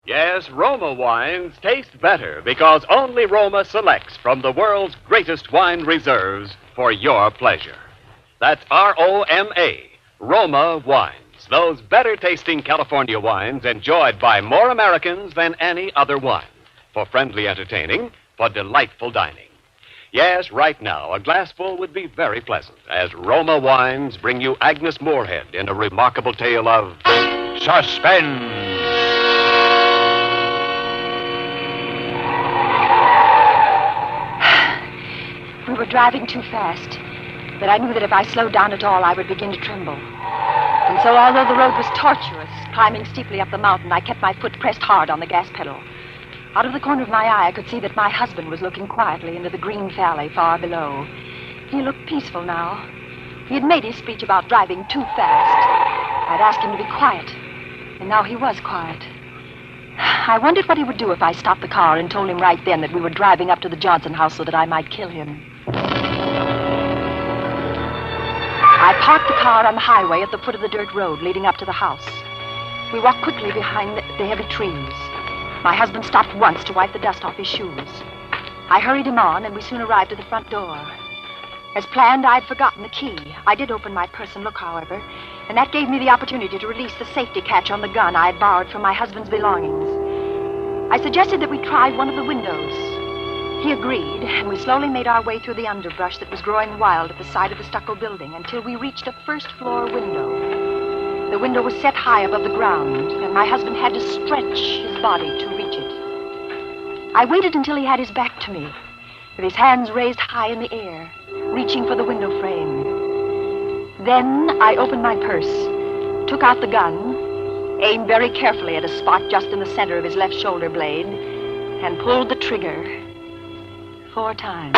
Yes, Roma wines taste better because only Roma selects from the world's greatest wine reserves for your pleasure. That's R-O-M-A, Roma wines. Those better-tasting California wines enjoyed by more Americans than any other wine. For friendly entertaining, for delightful dining. Yes, right now, a glassful would be very pleasant as Roma wines bring you Agnes Moorehead in a remarkable tale of suspense. We were driving too fast, but I knew that if I slowed down at all, I would begin to tremble. And so, although the road was tortuous, climbing steeply up the mountain, I kept my foot pressed hard on the gas pedal. Out of the corner of my eye, I could see that my husband was looking quietly into the green valley far below. He looked peaceful now. He had made his speech about driving too fast. I'd asked him to be quiet, and now he was quiet. I wondered what he would do if I stopped the car and told him right then that we were driving up to the Johnson house so that I might kill him. I parked the car on the highway at the foot of the dirt road leading up to the house. We walked quickly behind the heavy trees. My husband stopped once to wipe the dust off his shoes. I hurried him on, and we soon arrived at the front door. As planned, I'd forgotten the key. I did open my purse and look, however, and that gave me the opportunity to release the safety catch on the gun I had borrowed from my husband's belongings. I suggested that we try one of the windows. He agreed, and we slowly made our way through the underbrush that was growing wild at the side of the stucco building until we reached a first-floor window. The window was set high above the ground, and my husband had to stretch his body to reach it. I waited until he had his back to me, with his hands raised high in the air, reaching for the window frame. Then I opened my purse, took out the gun, aimed very carefully at a spot just in the center of his left shoulder blade, and pulled the trigger 4 times.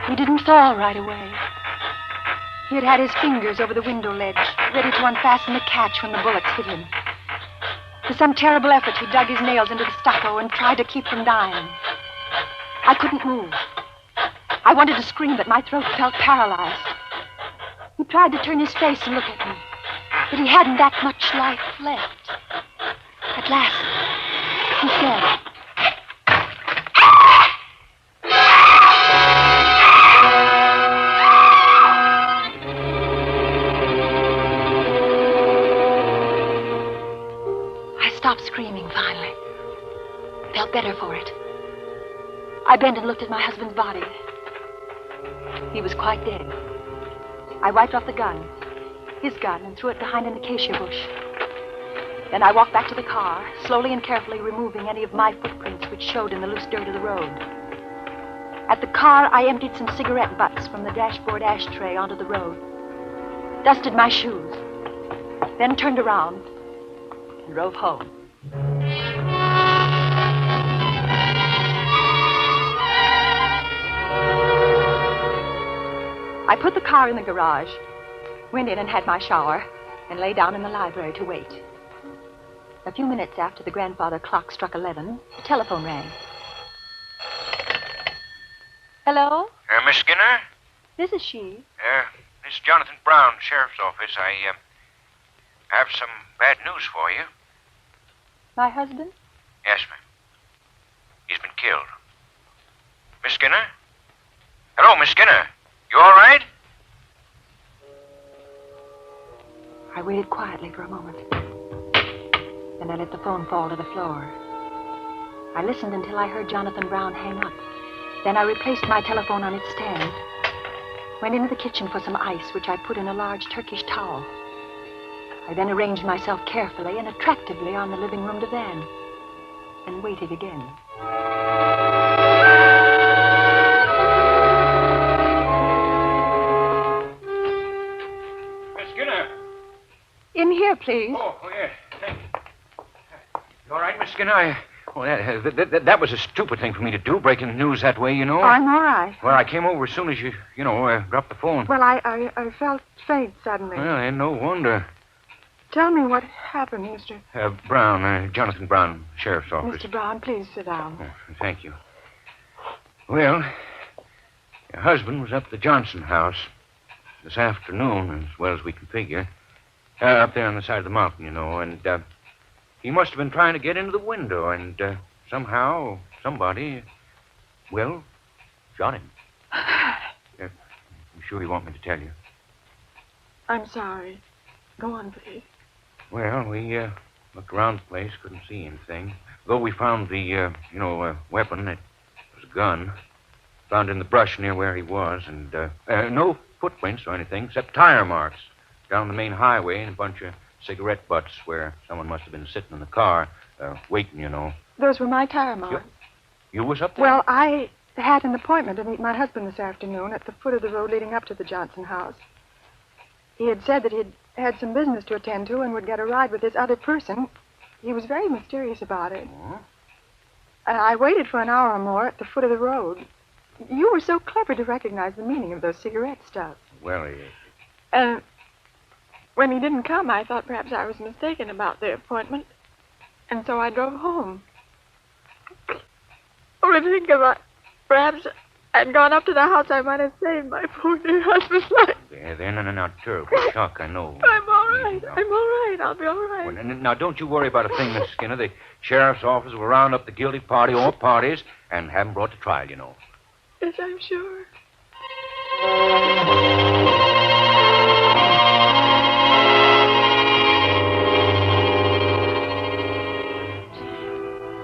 He didn't fall right away. He had had his fingers over the window ledge, ready to unfasten the catch when the bullets hit him. With some terrible effort, he dug his nails into the stucco and tried to keep from dying. I couldn't move. I wanted to scream, but my throat felt paralyzed. He tried to turn his face and look at me, but he hadn't that much life left. At last, he said, I stopped screaming finally. Felt better for it. I bent and looked at my husband's body. He was quite dead. I wiped off the gun, his gun, and threw it behind an acacia bush. Then I walked back to the car, slowly and carefully removing any of my footprints which showed in the loose dirt of the road. At the car, I emptied some cigarette butts from the dashboard ashtray onto the road, dusted my shoes, then turned around and drove home. I put the car in the garage, went in and had my shower, and lay down in the library to wait. A few minutes after the grandfather clock struck 11, the telephone rang. Hello? Miss Skinner? This is she. This is Jonathan Brown, Sheriff's Office. I have some bad news for you. My husband? Yes, ma'am. He's been killed. Miss Skinner? Hello, Miss Skinner. You all right? I waited quietly for a moment. Then I let the phone fall to the floor. I listened until I heard Jonathan Brown hang up. Then I replaced my telephone on its stand. Went into the kitchen for some ice, which I put in a large Turkish towel. I then arranged myself carefully and attractively on the living room divan. And waited again. In here, please. Oh, yeah. Thank you. You all right, Miss Skinner? That was a stupid thing for me to do, breaking the news that way, you know. I'm all right. Well, I came over as soon as you dropped the phone. Well, I felt faint suddenly. Well, no wonder. Tell me what happened, Mr. Brown, Jonathan Brown, Sheriff's Office. Mr. Brown, please sit down. Oh, thank you. Well, Your husband was up at the Johnson house this afternoon, as well as we can figure. Up there on the side of the mountain, you know, and he must have been trying to get into the window, and somehow somebody, well, shot him. You sure you want me to tell you? I'm sorry. Go on, please. Well, we looked around the place, couldn't see anything. Though we found the, weapon. It was a gun. Found in the brush near where he was, and no footprints or anything, except tire marks down the main highway and a bunch of cigarette butts where someone must have been sitting in the car, waiting, you know. Those were my tire marks. You was up there? Well, I had an appointment to meet my husband this afternoon at the foot of the road leading up to the Johnson house. He had said that he'd had some business to attend to and would get a ride with this other person. He was very mysterious about it. Oh? I waited for an hour or more at the foot of the road. You were so clever to recognize the meaning of those cigarette stubs. Well, And when he didn't come, I thought perhaps I was mistaken about the appointment. And so I drove home. Only to think about perhaps I'd gone up to the house, I might have saved my poor dear husband's life. Yeah, they're not terrible shock, I know. I'm all right. I'm all right. I'll be all right. Well, now, don't you worry about a thing, Miss Skinner. The sheriff's office will round up the guilty party or parties and have them brought to trial, you know. Yes, I'm sure.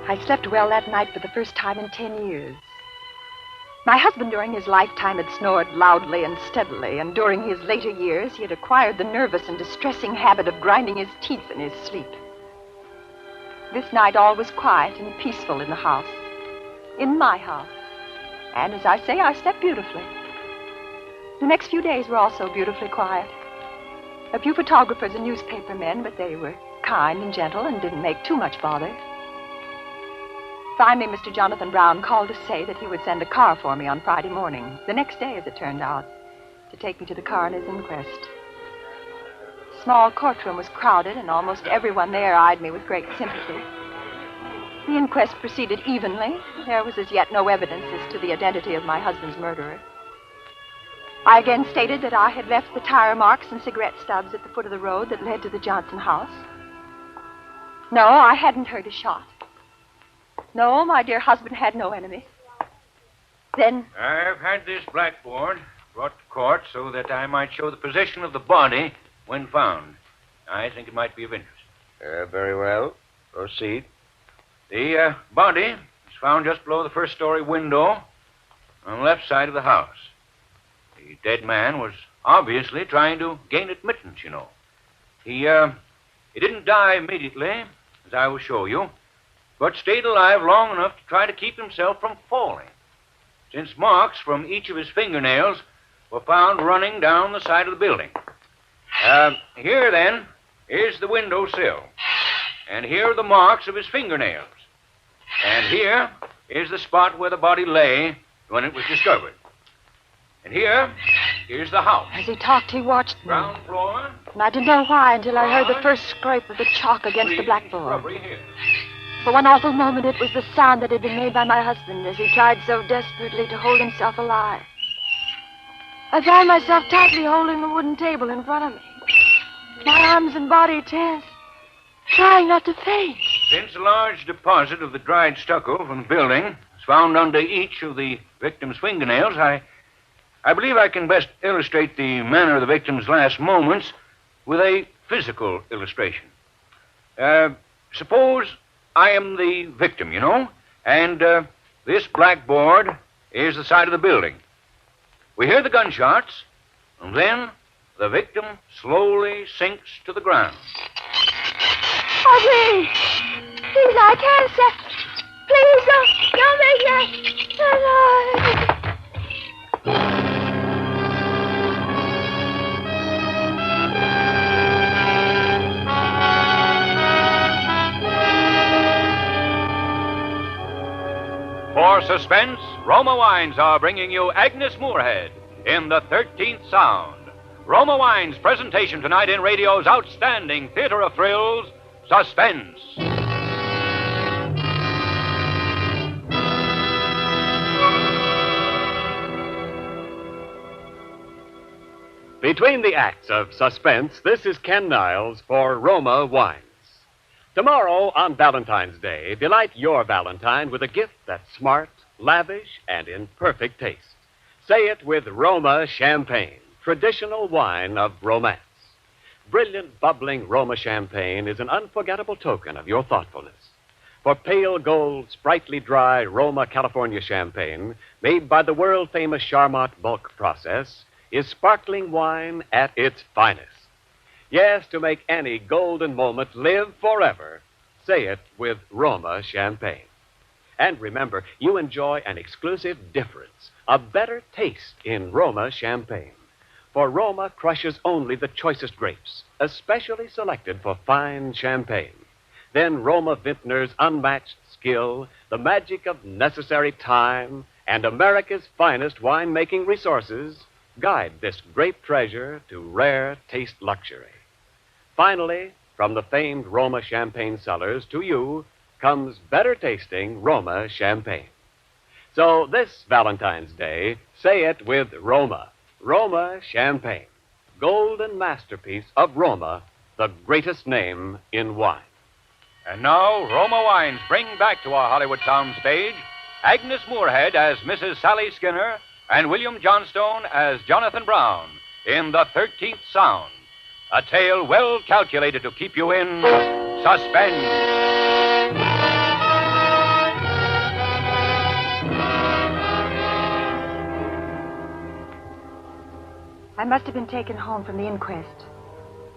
I slept well that night for the first time in 10 years. My husband during his lifetime had snored loudly and steadily, and during his later years he had acquired the nervous and distressing habit of grinding his teeth in his sleep. This night all was quiet and peaceful in the house, in my house. And as I say, I slept beautifully. The next few days were also beautifully quiet. A few photographers and newspaper men, but they were kind and gentle and didn't make too much bother. Finally, Mr. Jonathan Brown called to say that he would send a car for me on Friday morning, the next day, as it turned out, to take me to the coroner's inquest. The small courtroom was crowded, and almost everyone there eyed me with great sympathy. The inquest proceeded evenly. There was as yet no evidence as to the identity of my husband's murderer. I again stated that I had left the tire marks and cigarette stubs at the foot of the road that led to the Johnson house. No, I hadn't heard a shot. No, my dear husband had no enemy. Then... I've had this blackboard brought to court so that I might show the position of the body when found. I think it might be of interest. Very well. Proceed. The body was found just below the first-story window on the left side of the house. The dead man was obviously trying to gain admittance, you know. He didn't die immediately, as I will show you, but stayed alive long enough to try to keep himself from falling, since marks from each of his fingernails were found running down the side of the building. Here, then, is the window sill, and here are the marks of his fingernails. And here is the spot where the body lay when it was discovered. And here's the house. As he talked, he watched me. Ground floor. And I didn't know why until I heard the first scrape of the chalk against the blackboard. Shrubbery here. For one awful moment, it was the sound that had been made by my husband as he tried so desperately to hold himself alive. I found myself tightly holding the wooden table in front of me, my arms and body tense, trying not to faint. Since a large deposit of the dried stucco from the building was found under each of the victim's fingernails, I believe I can best illustrate the manner of the victim's last moments with a physical illustration. Suppose I am the victim, you know, and this blackboard is the side of the building. We hear the gunshots, and then the victim slowly sinks to the ground. Oh, please. Please, I can't say. Please, don't make that. For suspense, Roma Wines are bringing you Agnes Moorehead in the 13th Sound. Roma Wines' presentation tonight in radio's outstanding theater of thrills, Suspense. Between the acts of suspense, this is Ken Niles for Roma Wines. Tomorrow, on Valentine's Day, delight your Valentine with a gift that's smart, lavish, and in perfect taste. Say it with Roma Champagne, traditional wine of romance. Brilliant, bubbling Roma Champagne is an unforgettable token of your thoughtfulness. For pale gold, sprightly dry Roma California Champagne, made by the world-famous Charmant bulk process, is sparkling wine at its finest. Yes, to make any golden moment live forever, say it with Roma Champagne. And remember, you enjoy an exclusive difference, a better taste in Roma Champagne. For Roma crushes only the choicest grapes, especially selected for fine champagne. Then Roma vintners' unmatched skill, the magic of necessary time, and America's finest wine-making resources guide this grape treasure to rare taste luxury. Finally, from the famed Roma Champagne cellars to you comes better tasting Roma Champagne. So this Valentine's Day, say it with Roma. Roma Champagne, golden masterpiece of Roma, the greatest name in wine. And now, Roma Wines bring back to our Hollywood sound stage Agnes Moorehead as Mrs. Sally Skinner and William Johnstone as Jonathan Brown in The 13th Sound, a tale well calculated to keep you in suspense. I must have been taken home from the inquest.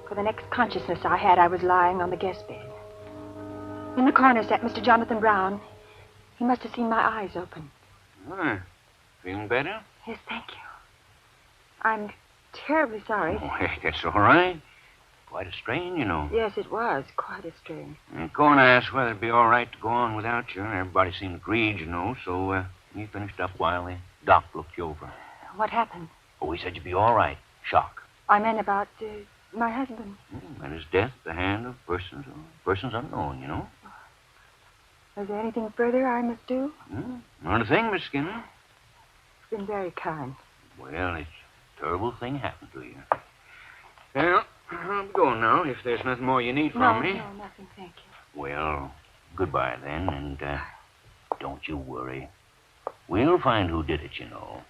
For the next consciousness I had, I was lying on the guest bed. In the corner sat Mr. Jonathan Brown. He must have seen my eyes open. Feeling better? Yes, thank you. I'm terribly sorry. Oh, that's all right. Quite a strain, you know. Yes, it was quite a strain. The coroner asked whether it'd be all right to go on without you. Everybody seemed agreed, you know, so we finished up while the doc looked you over. What happened? Oh, he said you'd be all right. Shock. I meant about my husband. And his death, the hand of persons unknown, you know. Is there anything further I must do? Not a thing, Miss Skinner. It's been very kind. Well, it's a terrible thing happened to you. Well, I'm going now, if there's nothing more you need from me. No, nothing, thank you. Well, goodbye then, and don't you worry. We'll find who did it, you know.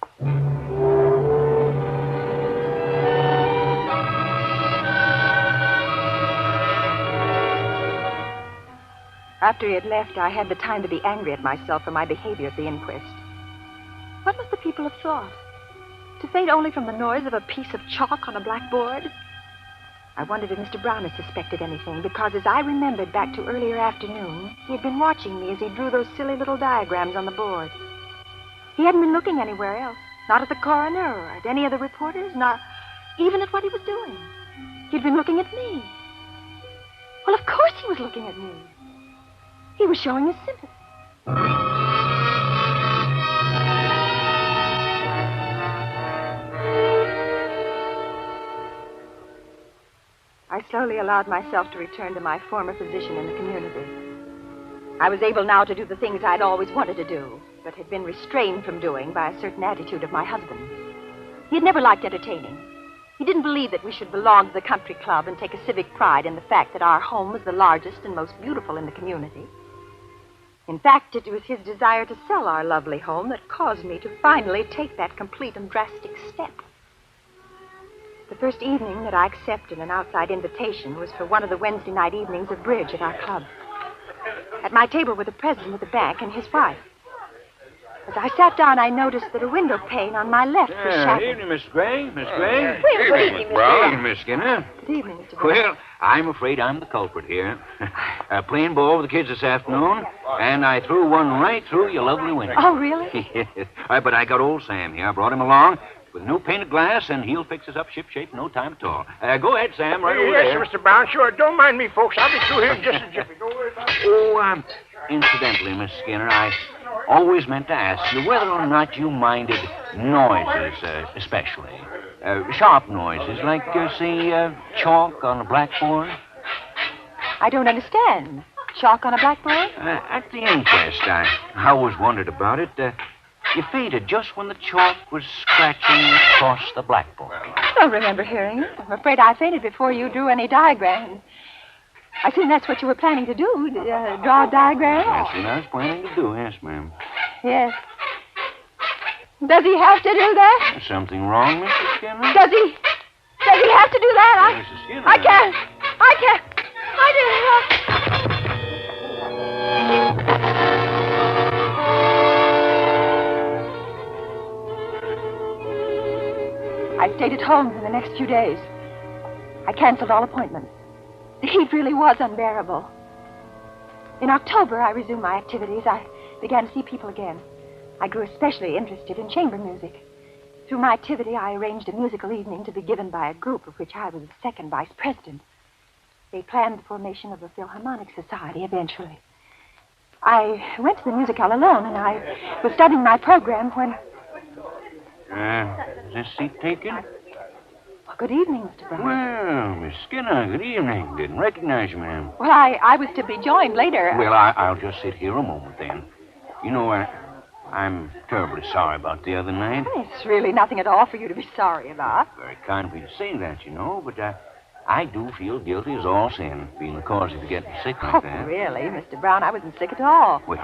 After he had left, I had the time to be angry at myself for my behavior at the inquest. What must the people have thought? To fade only from the noise of a piece of chalk on a blackboard? I wondered if Mr. Brown had suspected anything, because as I remembered back to earlier afternoon, he had been watching me as he drew those silly little diagrams on the board. He hadn't been looking anywhere else, not at the coroner or at any of the reporters, not even at what he was doing. He'd been looking at me. Well, of course he was looking at me. He was showing his sympathy. I slowly allowed myself to return to my former position in the community. I was able now to do the things I'd always wanted to do, but had been restrained from doing by a certain attitude of my husband. He had never liked entertaining. He didn't believe that we should belong to the country club and take a civic pride in the fact that our home was the largest and most beautiful in the community. In fact, it was his desire to sell our lovely home that caused me to finally take that complete and drastic step. The first evening that I accepted an outside invitation was for one of the Wednesday night evenings of bridge at our club. At my table were the president of the bank and his wife. As I sat down, I noticed that a window pane on my left was shattered. Good evening, Miss Gray. Miss Gray. Well, good evening, Mr. Brown. Miss Skinner. Good evening, Mr. Brown. Well, I'm afraid I'm the culprit here. Playing ball with the kids this afternoon, and I threw one right through your lovely window. Oh, really? Yes. But I got old Sam here. I brought him along with new painted glass, and he'll fix us up ship-shape in no time at all. Go ahead, Sam, right over there. Yes, Mr. Brown, sure. Don't mind me, folks. I'll be through here in just a jiffy. Don't worry about it. Oh, incidentally, Miss Skinner, I always meant to ask you whether or not you minded noises, especially. Sharp noises, like, say, chalk on a blackboard. I don't understand. Chalk on a blackboard? At the inquest, I always wondered about it. You fainted just when the chalk was scratching across the blackboard. don't remember hearing it. I'm afraid I fainted before you drew any diagrams. I assume that's what you were planning to do, draw a diagram? That's what I was planning to do, yes, ma'am. Yes. Does he have to do that? Is something wrong, Mr. Skinner? Does he have to do that? Mrs. Skinner. I can't. I didn't. I stayed at home for the next few days. I canceled all appointments. The heat really was unbearable. In October, I resumed my activities. I began to see people again. I grew especially interested in chamber music. Through my activity, I arranged a musical evening to be given by a group of which I was the second vice president. They planned the formation of a Philharmonic Society eventually. I went to the music hall alone, and I was studying my program when... Is this seat taken? Well, good evening, Mr. Brown. Well, Miss Skinner, good evening. Didn't recognize you, ma'am. Well, I was to be joined later. Well, I'll just sit here a moment, then. You know, I'm terribly sorry about the other night. It's really nothing at all for you to be sorry about. Very kind of you to say that, you know, but I do feel guilty as all sin, being the cause of you getting sick like that. Really, Mr. Brown, I wasn't sick at all. Well,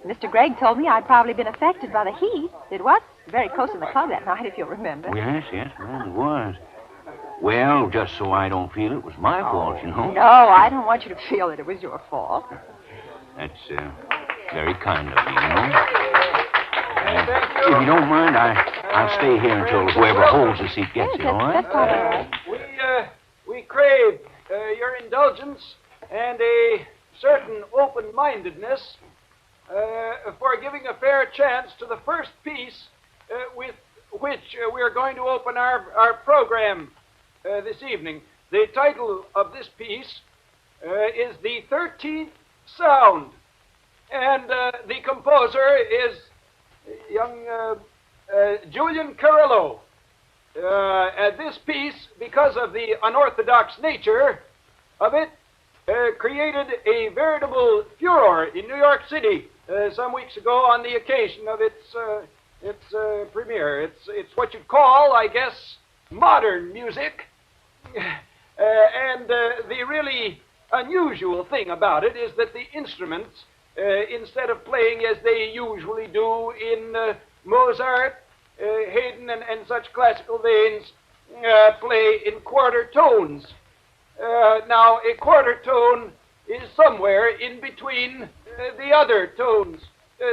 Mr. Gregg told me I'd probably been affected by the heat. It was very close in the club that night, if you'll remember. yes, ma'am, it was. Well, just so I don't feel it was my fault, you know. No, I don't want you to feel that it was your fault. That's very kind of you, you know. If you don't mind, I'll stay here until whoever holds the seat gets it, all right? That's all right. We crave your indulgence and a certain open-mindedness for giving a fair chance to the first piece with which we are going to open our program this evening. The title of this piece is The 13th Sound, and the composer is young Julian Carrillo. This piece, because of the unorthodox nature of it, created a veritable furor in New York City some weeks ago on the occasion of its premiere. It's what you'd call, I guess, modern music. And the really unusual thing about it is that the instruments, instead of playing as they usually do in Mozart, Haydn, and such classical veins, play in quarter tones. Now, a quarter tone is somewhere in between the other tones,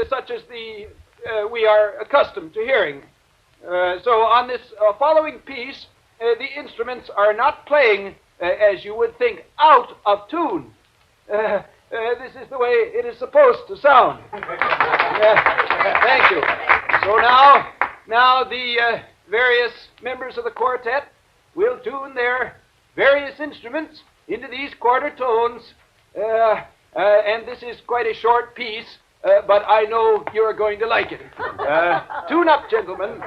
such as we are accustomed to hearing. So on this following piece, the instruments are not playing, as you would think, out of tune. This is the way it is supposed to sound. Thank you. So now the various members of the quartet will tune their various instruments into these quarter tones, and this is quite a short piece, but I know you're going to like it. Tune up, gentlemen.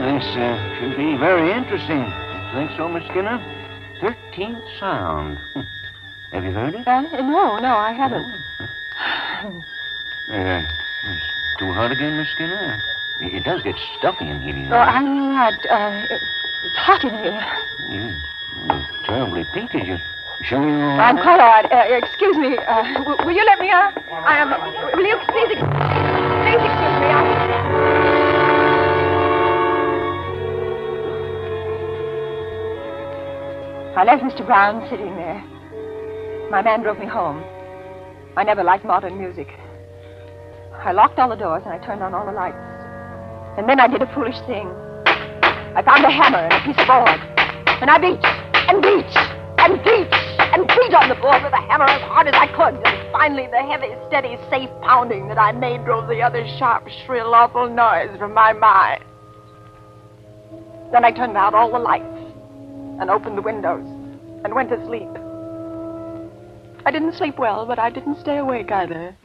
This should be very interesting. Think so, Miss Skinner? 13th Sound. Have you heard it? No, I haven't. It's too hot again, Miss Skinner? It does get stuffy in here, you know. I'm not. It's hot in here. You're terribly peaked. You sure you're all I'm right? quite all right. Excuse me. Will you let me out? Will you please excuse me? I left Mr. Brown sitting there. My man drove me home. I never liked modern music. I locked all the doors and I turned on all the lights. And then I did a foolish thing. I found a hammer and a piece of board. And I beat and beat and beat and beat on the board with the hammer as hard as I could. And finally the heavy, steady, safe pounding that I made drove the other sharp, shrill, awful noise from my mind. Then I turned out all the lights and opened the windows and went to sleep. I didn't sleep well, but I didn't stay awake either.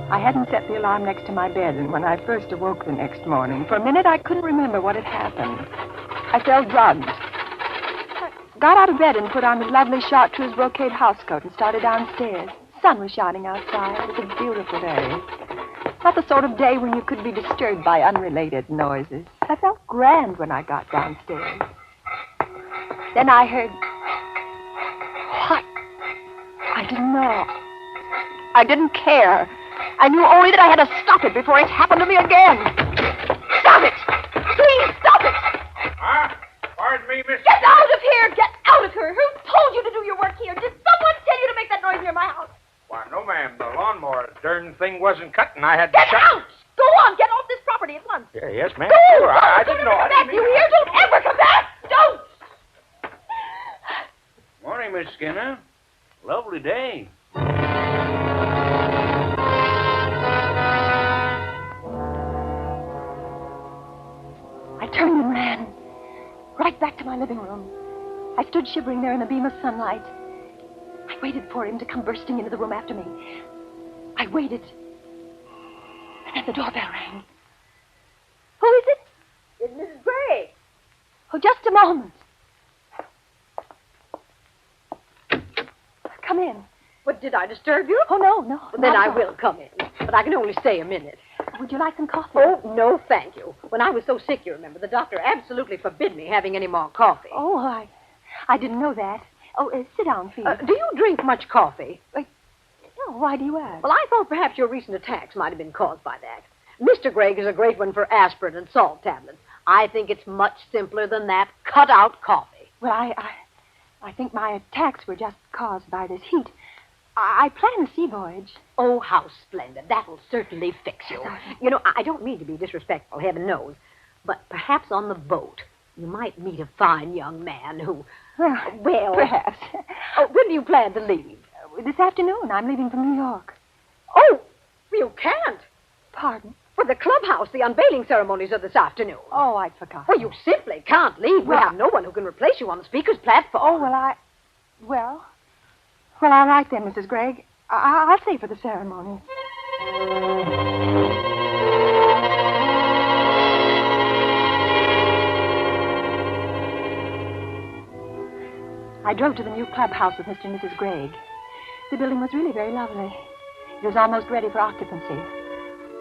I hadn't set the alarm next to my bed, and when I first awoke the next morning, for a minute I couldn't remember what had happened. I felt drugged. I got out of bed and put on the lovely chartreuse brocade housecoat and started downstairs. The sun was shining outside. It was a beautiful day. Not the sort of day when you could be disturbed by unrelated noises. I felt grand when I got downstairs. Then I heard... What? I didn't know. I didn't care. I knew only that I had to stop it before it happened to me again. Stop it! Please, stop it! Pardon me, Miss... Get out of here! Get out of here! Who told you to do your work here? Did someone tell you to make that noise near my house? Why, no, ma'am. The lawnmower darn thing wasn't cut, and I had to Get shut... out! Go on! Get off this property at once! Yeah, yes, ma'am. Go! Sure, I didn't know. Come back! You hear? Don't ever come back! Don't! Morning, Miss Skinner. Lovely day. I turned and ran. Right back to my living room. I stood shivering there in a beam of sunlight. I waited for him to come bursting into the room after me. I waited. And then the doorbell rang. Who is it? It's Mrs. Gray. Oh, just a moment. Come in. What, did I disturb you? Oh, no, no. Then not I at all. will come in. But I can only stay a minute. Would you like some coffee? Oh, no, thank you. When I was so sick, you remember, the doctor absolutely forbid me having any more coffee. Oh, I didn't know that. Oh, sit down, please. Do you drink much coffee? No, why do you ask? Well, I thought perhaps your recent attacks might have been caused by that. Mr. Gregg is a great one for aspirin and salt tablets. I think it's much simpler than that. Cut out coffee. Well, I think my attacks were just caused by this heat. I plan a sea voyage. Oh, how splendid. That'll certainly fix you. You know, I don't mean to be disrespectful, heaven knows. But perhaps on the boat, you might meet a fine young man who... Well... Perhaps. Oh, when do you plan to leave? This afternoon. I'm leaving from New York. Oh, you can't. Pardon? For the clubhouse, the unveiling ceremonies are this afternoon. Oh, I'd forgotten. Well, you simply can't leave. We Well, have no one who can replace you on the speaker's platform. Oh, well, all right then, Mrs. Gregg. I'll stay for the ceremony. I drove to the new clubhouse with Mr. and Mrs. Gregg. The building was really very lovely. It was almost ready for occupancy.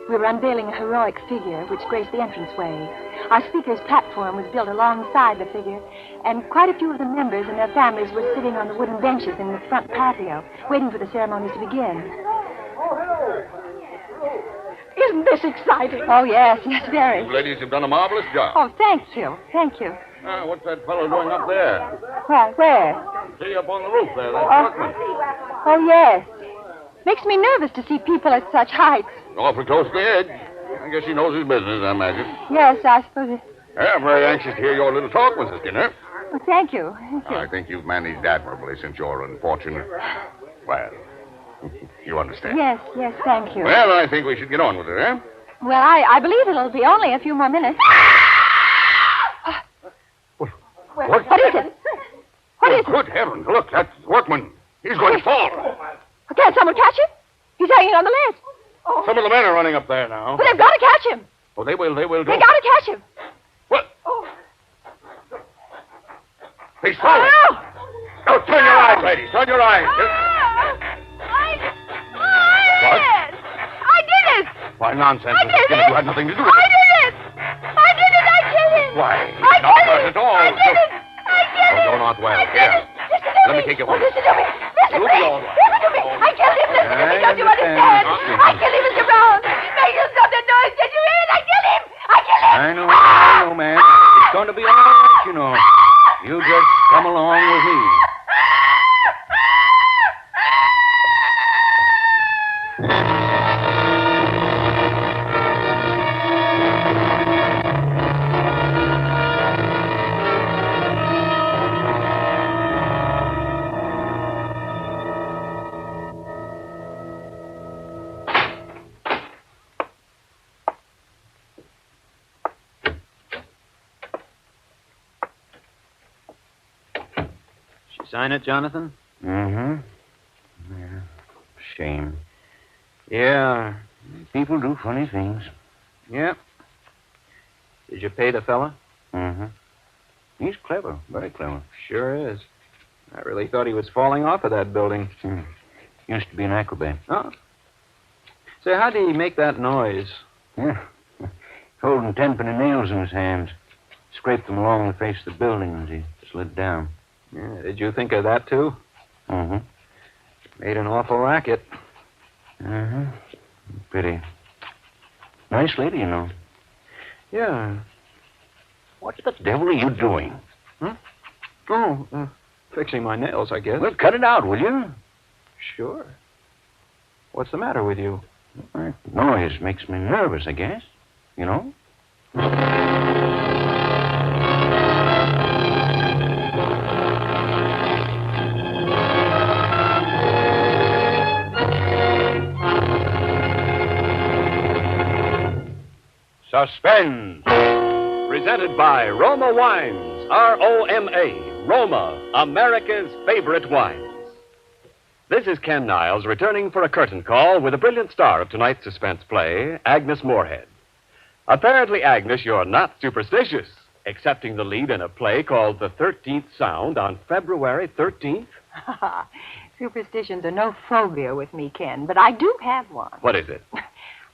We were unveiling a heroic figure which graced the entranceway. Our speaker's platform was built alongside the figure, and quite a few of the members and their families were sitting on the wooden benches in the front patio, waiting for the ceremonies to begin. Isn't this exciting? Oh, yes, very. You ladies have done a marvelous job. Oh, thank you. Thank you. What's that fellow doing up there? Where? See, up on the roof there, that truckman. Oh, yes. Makes me nervous to see people at such heights. Awfully close to the edge. I guess he knows his business, I imagine. Yes, I suppose it... I'm very anxious to hear your little talk, Mrs. Skinner. Well, thank you. Thank you. I think you've managed admirably since your unfortunate... Well, you understand. Yes, thank you. Well, I think we should get on with it, eh? Well, I believe it'll be only a few more minutes. What is it? What is it? Good heavens, look, that's the workman. He's going to fall. Can't someone catch him? He's hanging on the ledge. Some of the men are running up there now. Well, they've got to catch him. Oh, they will. They got to catch him. What? He's falling. Oh. Now, turn your eyes, ladies. Turn your eyes. What? I did it. Why, nonsense, I Mrs. did Skinner. it. You had nothing to do with it. I did it. I killed him. Why, I not did hurt it. at all. I did it. I did it. You're not well. I did Here. it. Listen to Let me. me take you Oh, home. listen to me. Listen You'll to be me. all right. Listen to me. I killed him. Listen to me. Don't you understand? I killed him, Mr. Brown. Make him stop that noise. Did you hear it? I killed him. I killed him. I know, man. It's going to be all right, you know. You just come along with me. Sign it, Jonathan? Mm-hmm. Yeah. Shame. Yeah. People do funny things. Yeah. Did you pay the fella? Mm-hmm. He's clever, very clever. Sure is. I really thought he was falling off of that building. Used to be an acrobat. Oh. Say, how did he make that noise? Yeah. Holding tenpenny nails in his hands. Scraped them along the face of the building as he slid down. Yeah, did you think of that, too? Mm-hmm. Made an awful racket. Mm-hmm. Pretty nice lady, you know. Yeah. What the devil are you doing? Oh, fixing my nails, I guess. Well, cut it out, will you? Sure. What's the matter with you? That noise makes me nervous, I guess. You know? Suspense. Presented by Roma Wines, R-O-M-A, Roma, America's favorite wines. This is Ken Niles returning for a curtain call with a brilliant star of tonight's suspense play, Agnes Moorehead. Apparently, Agnes, you're not superstitious, accepting the lead in a play called The 13th Sound on February 13th. Superstitions are no phobia with me, Ken, but I do have one. What is it?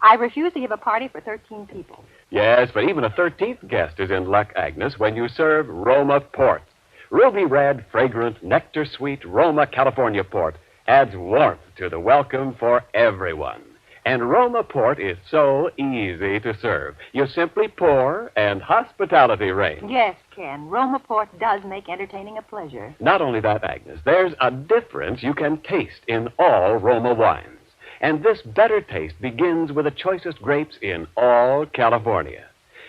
I refuse to give a party for 13 people. Yes, but even a 13th guest is in luck, Agnes, when you serve Roma Port. Ruby red, fragrant, nectar-sweet Roma California Port adds warmth to the welcome for everyone. And Roma Port is so easy to serve. You simply pour and hospitality reigns. Yes, Ken, Roma Port does make entertaining a pleasure. Not only that, Agnes, there's a difference you can taste in all Roma wines. And this better taste begins with the choicest grapes in all California.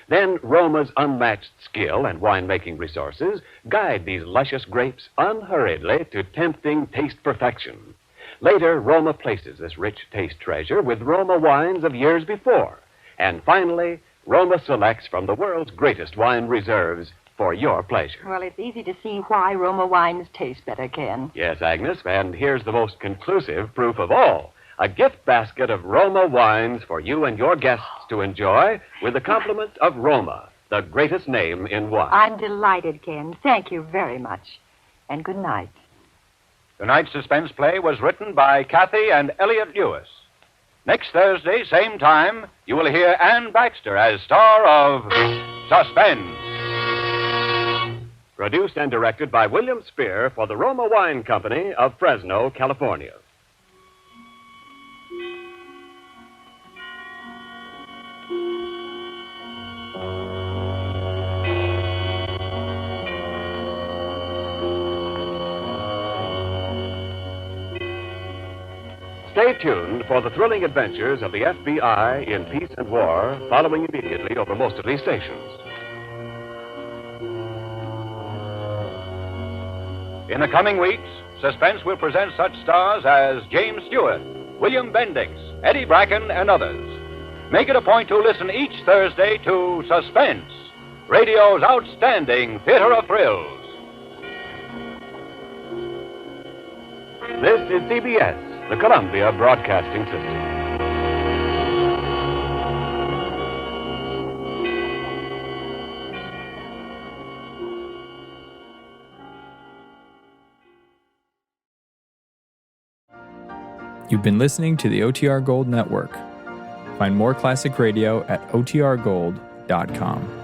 Then Roma's unmatched skill and winemaking resources guide these luscious grapes unhurriedly to tempting taste perfection. Later, Roma places this rich taste treasure with Roma wines of years before. And finally, Roma selects from the world's greatest wine reserves for your pleasure. Well, it's easy to see why Roma wines taste better, Ken. Yes, Agnes, and here's the most conclusive proof of all. A gift basket of Roma wines for you and your guests to enjoy with the compliment of Roma, the greatest name in wine. I'm delighted, Ken. Thank you very much. And good night. Tonight's suspense play was written by Kathy and Elliot Lewis. Next Thursday, same time, you will hear Ann Baxter as star of Suspense. Produced and directed by William Spear for the Roma Wine Company of Fresno, California. Stay tuned for the thrilling adventures of the FBI in peace and war, following immediately over most of these stations. In the coming weeks, Suspense will present such stars as James Stewart, William Bendix, Eddie Bracken, and others. Make it a point to listen each Thursday to Suspense, radio's outstanding theater of thrills. This is CBS, the Columbia Broadcasting System. You've been listening to the OTR Gold Network. Find more classic radio at otrgold.com.